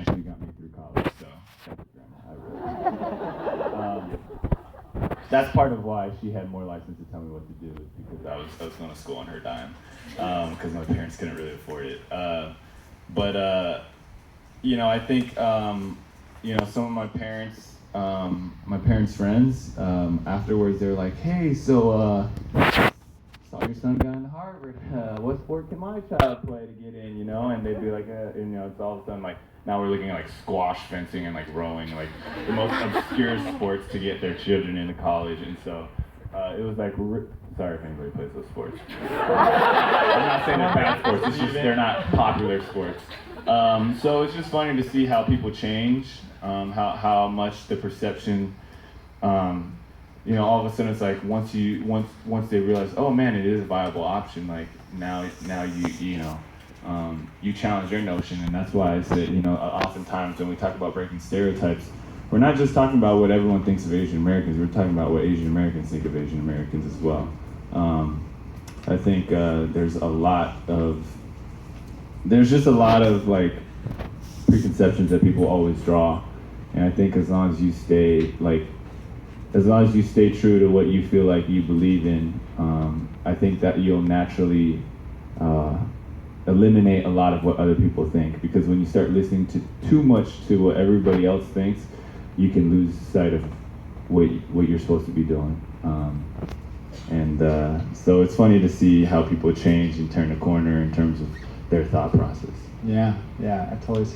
financially got me through college, so thank you, Grandma. I really that's part of why she had more license to tell me what to do, is because I was going to school on her dime, because my parents couldn't really afford it. I think some of my parents' friends, afterwards they were like, "Hey, so saw your son got into Harvard. What sport can my child play to get in?" And they'd be like, it's all of a sudden like now we're looking at like squash, fencing, and like rowing, like the most obscure sports to get their children into college. And so it was like, sorry if anybody plays those sports. I'm not saying they're bad sports. It's just they're not popular sports. So it's just funny to see how people change, how much the perception. All of a sudden it's like once they realize, oh man, it is a viable option. Like now you challenge their notion, and that's why I say, oftentimes when we talk about breaking stereotypes, we're not just talking about what everyone thinks of Asian Americans. We're talking about what Asian Americans think of Asian Americans as well. I think there's just a lot of like preconceptions that people always draw, and I think as long as you stay true to what you feel like you believe in, I think that you'll naturally eliminate a lot of what other people think. Because when you start listening to too much to what everybody else thinks, you can lose sight of what you're supposed to be doing. So it's funny to see how people change and turn a corner in terms of their thought process. Yeah, I totally see